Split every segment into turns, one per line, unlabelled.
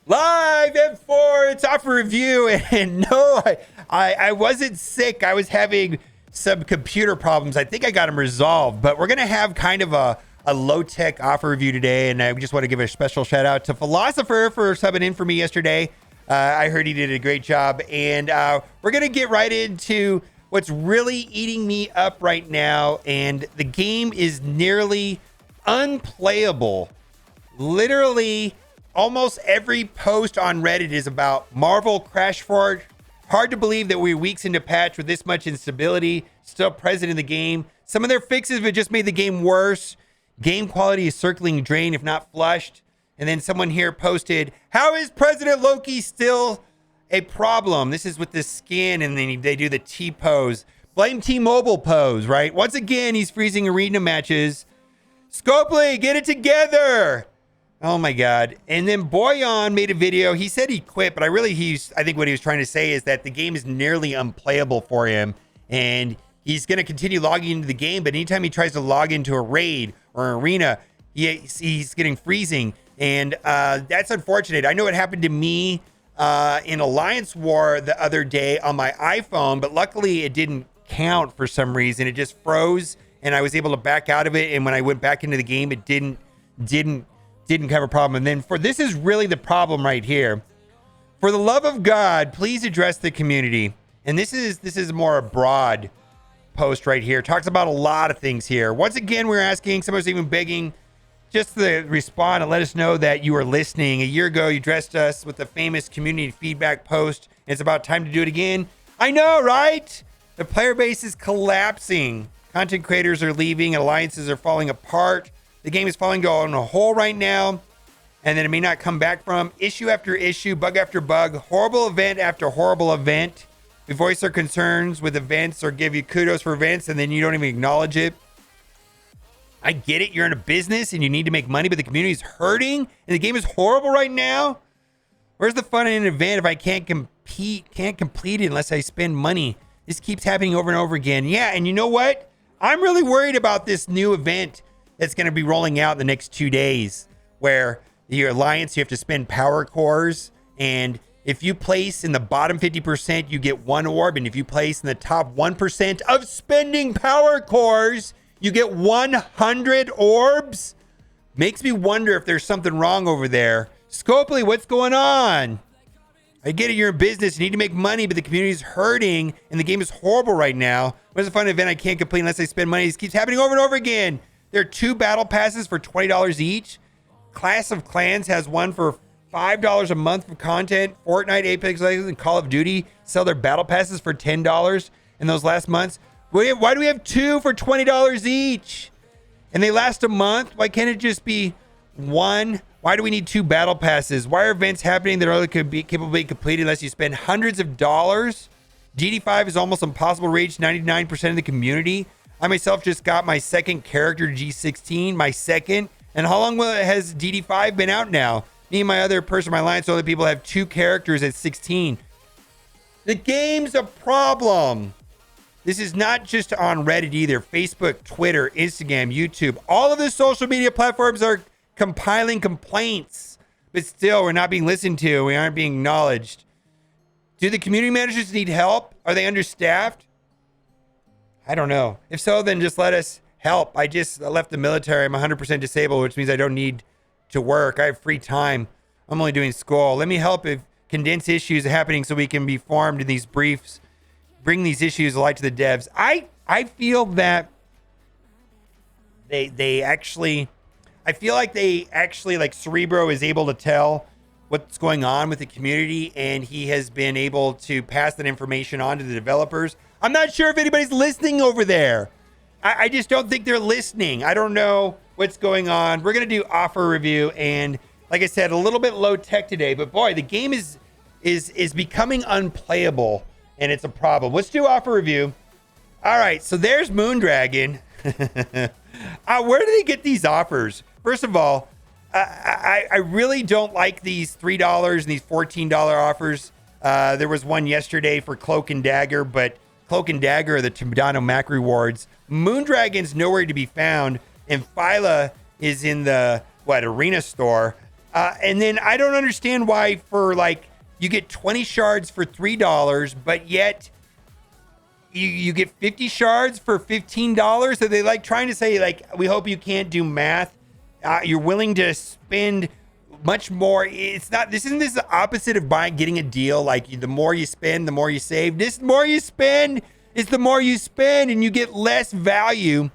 Live at 4, it's offer review. And no, I wasn't sick. I was having some computer problems. I think I got them resolved, but we're going to have kind of a low-tech offer review today. And I just want to give a special shout out to Philosopher for subbing in for me yesterday. I heard he did a great job. And we're going to get right into what's really eating me up right now. And the game is nearly unplayable. Literally, almost every post on Reddit is about Marvel crash forward. Hard to believe that we're weeks into patch with this much instability still present in the game. Some of their fixes have just made the game worse. Game quality is circling drain, if not flushed. And then someone here posted, how is President Loki still a problem? This is with the skin, and then they do the T-pose. Blame T-Mobile pose, right? Once again, he's freezing arena matches. Scopely, get it together. Oh my God. And then Boyan made a video. He said he quit, but I think what he was trying to say is that the game is nearly unplayable for him. And he's going to continue logging into the game, but anytime he tries to log into a raid or an arena, he's getting freezing. And that's unfortunate. I know it happened to me in Alliance War the other day on my iPhone, but luckily it didn't count for some reason. It just froze and I was able to back out of it. And when I went back into the game, it didn't have a problem. And then this is really the problem right here. For the love of God, please address the community. And this is more a broad post right here. Talks about a lot of things here. Once again, we're asking, someone's even begging just to respond and let us know that you are listening. A year ago, you addressed us with the famous community feedback post. It's about time to do it again. I know, right? The player base is collapsing. Content creators are leaving. Alliances are falling apart. The game is falling down a hole right now, and then it may not come back from. Issue after issue, bug after bug, horrible event after horrible event. We voice our concerns with events or give you kudos for events, and then you don't even acknowledge it. I get it. You're in a business, and you need to make money, but the community is hurting, and the game is horrible right now. Where's the fun in an event if I can't complete it unless I spend money? This keeps happening over and over again. Yeah, and you know what? I'm really worried about this new event that's going to be rolling out in the next 2 days, where your alliance, you have to spend power cores, and if you place in the bottom 50%, you get 1 orb, and if you place in the top 1% of spending power cores, you get 100 orbs. Makes me wonder if there's something wrong over there. Scopely, what's going on? I get it, you're in business, you need to make money, but the community is hurting, and the game is horrible right now. What's a fun event I can't complete unless I spend money? This keeps happening over and over again. There are 2 battle passes for $20 each. Clash of Clans has one for $5 a month for content. Fortnite, Apex Legends, and Call of Duty sell their battle passes for $10 in those last months. Why do we have 2 for $20 each? And they last a month? Why can't it just be 1? Why do we need 2 battle passes? Why are events happening that only could be capable of being completed unless you spend hundreds of dollars? GD5 is almost impossible to reach 99% of the community. I myself just got my second character, G16, my second. And how long has DD5 been out now? Me and my other person, my alliance, other people have 2 characters at 16. The game's a problem. This is not just on Reddit either. Facebook, Twitter, Instagram, YouTube. All of the social media platforms are compiling complaints. But still, we're not being listened to. We aren't being acknowledged. Do the community managers need help? Are they understaffed? I don't know. If so, then just let us help. I just left the military. I'm 100% disabled, which means I don't need to work. I have free time. I'm only doing school. Let me help if condense issues are happening so we can be farmed in these briefs. Bring these issues to light to the devs. I feel that they actually, like Cerebro is able to tell what's going on with the community, and he has been able to pass that information on to the developers. I'm not sure if anybody's listening over there. I just don't think they're listening. I don't know what's going on. We're going to do offer review, and like I said, a little bit low tech today, but boy, the game is becoming unplayable, and it's a problem. Let's do offer review. All right, so there's Moondragon. Where do they get these offers? First of all, I really don't like these $3 and these $14 offers. There was one yesterday for Cloak and Dagger, but Cloak and Dagger are the Tadano Mac rewards. Moondragon's nowhere to be found, and Phyla is in the arena store. And then I don't understand why for like you get 20 shards for $3, but yet you get 50 shards for $15. So they like trying to say like, we hope you can't do math. You're willing to spend much more. It's not, this isn't this the opposite of getting a deal. Like the more you spend, the more you save. This more you spend is the more you spend and you get less value.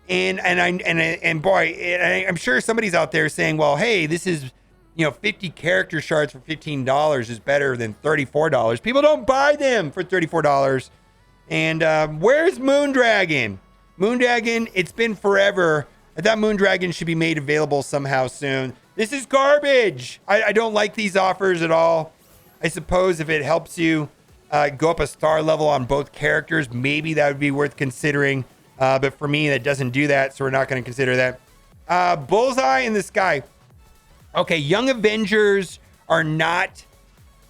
And boy, I'm sure somebody's out there saying, well, hey, this is, 50 character shards for $15 is better than $34. People don't buy them for $34. And where's Moondragon? Moondragon, it's been forever. I thought Moondragon should be made available somehow soon. This is garbage. I don't like these offers at all. I suppose if it helps you go up a star level on both characters, maybe that would be worth considering. But for me, that doesn't do that, so we're not going to consider that. Bullseye in the sky. Okay, Young Avengers are not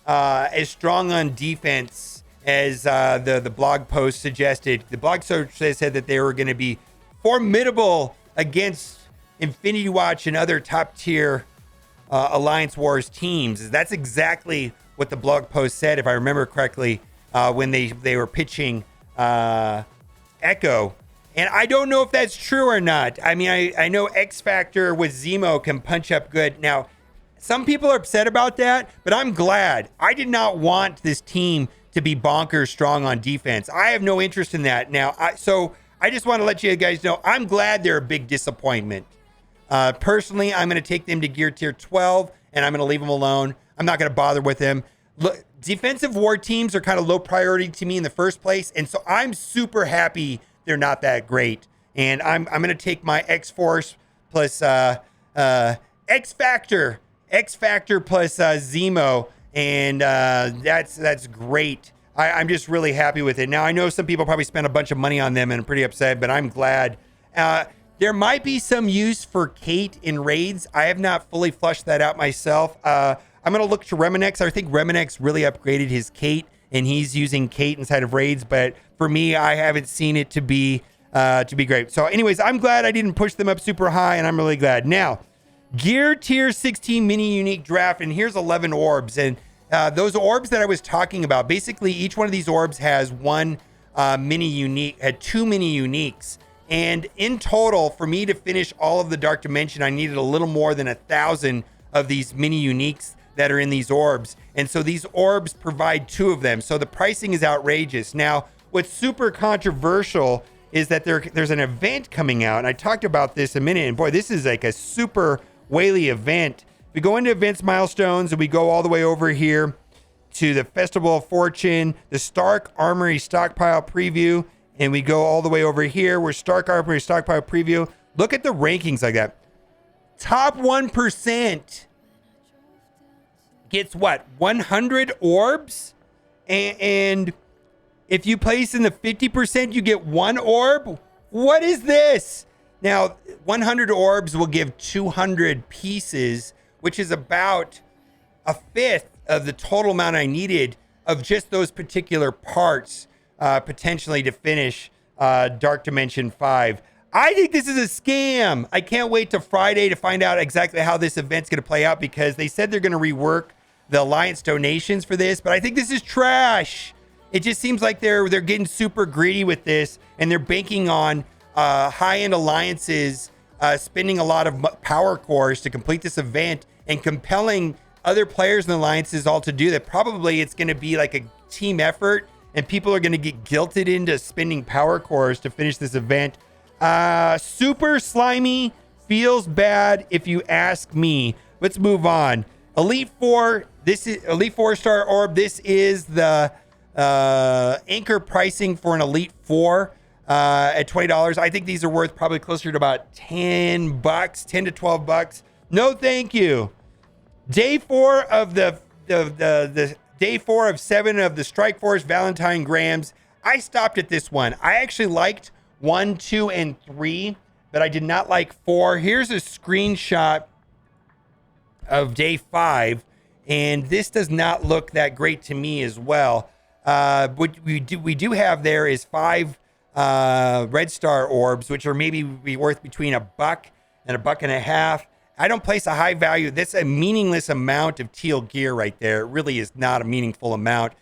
as strong on defense as the blog post suggested. The blog post said that they were going to be formidable against Infinity Watch and other top-tier Alliance Wars teams. That's exactly what the blog post said, if I remember correctly, when they were pitching Echo. And I don't know if that's true or not. I mean, I know X Factor with Zemo can punch up good. Now, some people are upset about that, but I'm glad. I did not want this team to be bonkers strong on defense. I have no interest in that. Now, so I just want to let you guys know, I'm glad they're a big disappointment. Personally, I'm going to take them to Gear Tier 12, and I'm going to leave them alone. I'm not going to bother with them. Look, defensive war teams are kind of low priority to me in the first place, and so I'm super happy they're not that great. And I'm going to take my X-Force plus X-Factor plus Zemo, and that's great. I'm just really happy with it. Now, I know some people probably spent a bunch of money on them and are pretty upset, but I'm glad. There might be some use for Kate in raids. I have not fully flushed that out myself. I'm going to look to Reminex. I think Reminex really upgraded his Kate, and he's using Kate inside of raids. But for me, I haven't seen it to be great. So anyways, I'm glad I didn't push them up super high, and I'm really glad. Now, Gear Tier 16 Mini Unique Draft, and here's 11 orbs. And those orbs that I was talking about, basically each one of these orbs has one mini unique, had two mini uniques. And in total, for me to finish all of the Dark Dimension, I needed a little more than 1,000 of these mini uniques that are in these orbs. And so these orbs provide two of them. So the pricing is outrageous. Now, what's super controversial is that there's an event coming out. And I talked about this a minute. And boy, this is like a super whaley event. We go into events milestones and we go all the way over here to the Festival of Fortune, the Stark Armory Stockpile Preview. And we go all the way over here where Stark Armory Stockpile Preview. Look at the rankings like that. Top 1% gets what? 100 orbs? And if you place in the 50%, you get one orb? What is this? Now, 100 orbs will give 200 pieces, which is about a fifth of the total amount I needed of just those particular parts, potentially to finish Dark Dimension 5. I think this is a scam. I can't wait till Friday to find out exactly how this event's going to play out, because they said they're going to rework the Alliance donations for this, but I think this is trash. It just seems like they're getting super greedy with this, and they're banking on high-end alliances spending a lot of power cores to complete this event and compelling other players and alliances all to do that. Probably it's going to be like a team effort, and people are going to get guilted into spending power cores to finish this event. Super slimy, feels bad if you ask me. Let's move on. Elite 4, this is Elite 4-star orb. This is the anchor pricing for an Elite 4 at $20. I think these are worth probably closer to about $10, $10 to $12. No, thank you. Day 4 of the day 4 of 7 of the Strike Force Valentine Grams. I stopped at this one. I actually liked 1, 2, and 3, but I did not like 4. Here's a screenshot of day 5, and this does not look that great to me as well. What we do have there is 5 red star orbs, which are maybe be worth between $1 and $1.50. I don't place a high value. That's a meaningless amount of teal gear right there. It really is not a meaningful amount.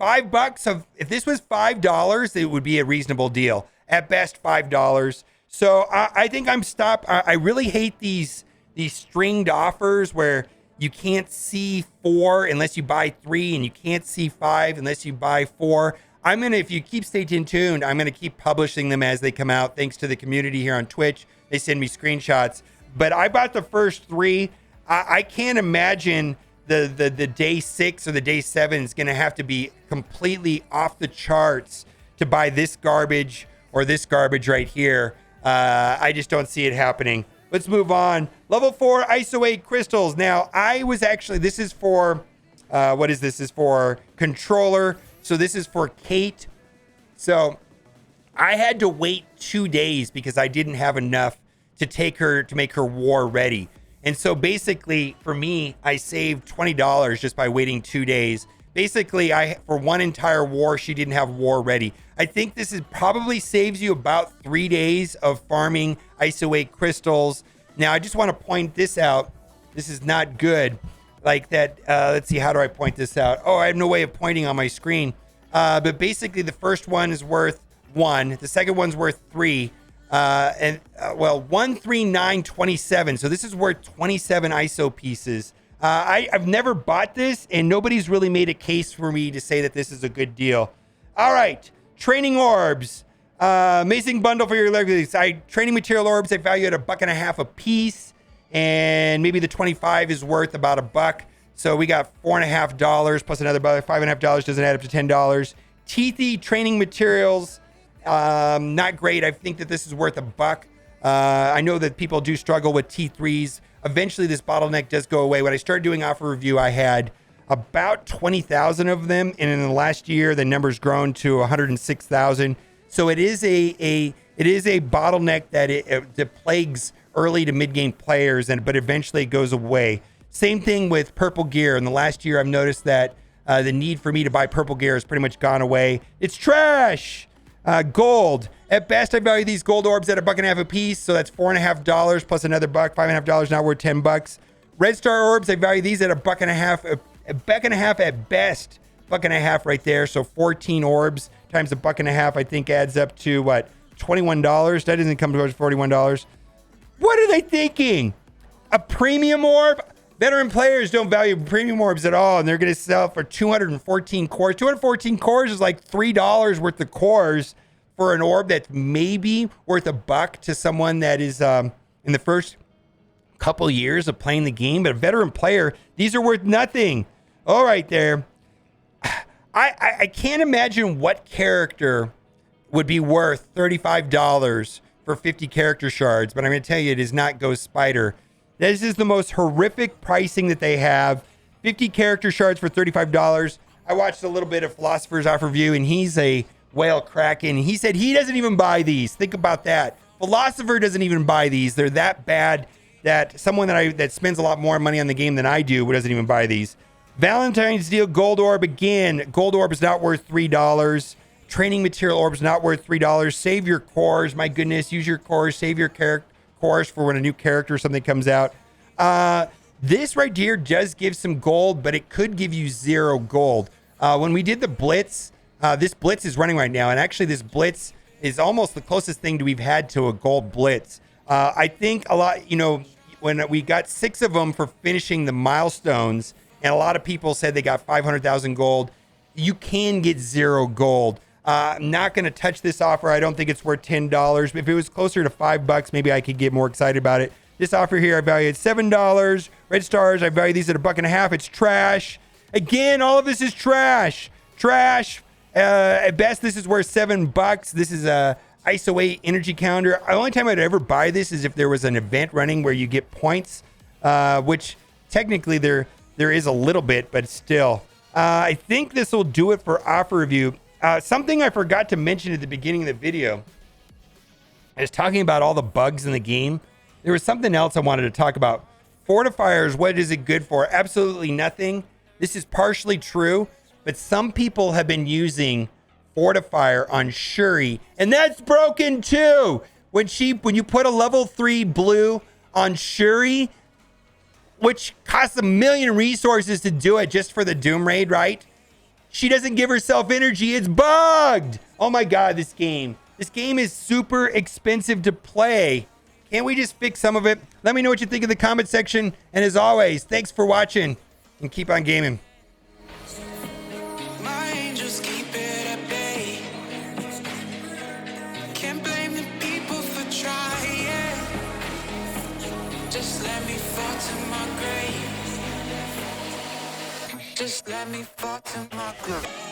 $5 of, if this was $5, it would be a reasonable deal. At best, $5. So I think I'm stopped. I really hate these stringed offers where you can't see 4 unless you buy 3, and you can't see 5 unless you buy 4. If you stay tuned, I'm gonna keep publishing them as they come out. Thanks to the community here on Twitch, they send me screenshots. But I bought the first 3. I can't imagine the day 6 or the day 7 is gonna have to be completely off the charts to buy this garbage or this garbage right here. I just don't see it happening. Let's move on. Level 4 ISO 8 crystals. Now, this is for, what is this? This is for controller. So this is for Kate. So I had to wait 2 days because I didn't have enough to make her war ready. And so basically for me, I saved $20 just by waiting 2 days. Basically, for one entire war, she didn't have war ready. I think this probably saves you about 3 days of farming ISO 8 crystals. Now, I just want to point this out. This is not good. Like that, let's see, how do I point this out? Oh, I have no way of pointing on my screen. But basically, the first one is worth 1. The second one's worth 3. 139.27. So this is worth 27 ISO pieces. I've never bought this, and nobody's really made a case for me to say that this is a good deal. All right, training orbs. Amazing bundle for your legs. Training material orbs, I value at $1.50 a piece, and maybe the 25 is worth about $1. So we got $4.50 plus another $5.50 doesn't add up to $10. Teethy training materials, not great. I think that this is worth $1. I know that people do struggle with T3s. Eventually, this bottleneck does go away. When I started doing offer review, I had about 20,000 of them, and in the last year, the number's grown to 106,000. So it is a bottleneck that plagues early to mid game players, but eventually it goes away. Same thing with purple gear. In the last year, I've noticed that the need for me to buy purple gear has pretty much gone away. It's trash. Gold. At best, I value these gold orbs at $1.50 a piece, so that's $4.50 plus another $1. $5.50 now worth $10. Red star orbs, I value these at $1.50. $1.50 at best. $1.50 right there. So 14 orbs times $1.50, I think adds up to what? $21. That doesn't come towards $41. What are they thinking? A premium orb? Veteran players don't value premium orbs at all, and they're going to sell for 214 cores. 214 cores is like $3 worth of cores for an orb that's maybe worth $1 to someone that is in the first couple years of playing the game. But a veteran player, these are worth nothing. All right, there. I can't imagine what character would be worth $35 for 50 character shards, but I'm going to tell you, it is not Ghost Spider. This is the most horrific pricing that they have. 50 character shards for $35. I watched a little bit of Philosopher's Offer Review, and he's a whale kraken. He said he doesn't even buy these. Think about that. Philosopher doesn't even buy these. They're that bad that someone that spends a lot more money on the game than I do doesn't even buy these. Valentine's Deal Gold Orb again. Gold Orb is not worth $3. Training Material Orb is not worth $3. Save your cores. My goodness, use your cores. Save your cores for when a new character or something comes out. This right here does give some gold, but it could give you 0 gold. When we did the Blitz, this Blitz is running right now, and actually this Blitz is almost the closest thing we've had to a gold Blitz. I think a lot, when we got 6 of them for finishing the milestones, and a lot of people said they got 500,000 gold, you can get 0 gold. I'm not going to touch this offer. I don't think it's worth $10. If it was closer to $5, maybe I could get more excited about it. This offer here, I value at $7. Red stars, I value these at $1.50. It's trash. Again, all of this is trash. Trash. At best, this is worth $7. This is a ISO 8 energy counter. The only time I'd ever buy this is if there was an event running where you get points, which technically there is a little bit, but still. I think this will do it for offer review. Something I forgot to mention at the beginning of the video. I was talking about all the bugs in the game. There was something else I wanted to talk about. Fortifiers, what is it good for? Absolutely nothing. This is partially true, but some people have been using Fortifier on Shuri, and that's broken too. When you put a level 3 blue on Shuri, which costs 1 million resources to do it just for the Doom raid, right? She doesn't give herself energy. It's bugged. Oh my God, this game. This game is super expensive to play. Can't we just fix some of it? Let me know what you think in the comment section. And as always, thanks for watching and keep on gaming.
My angels keep it at bay. Can't blame the people for trying. Just let me fall to my grave. Just let me fall to my grave.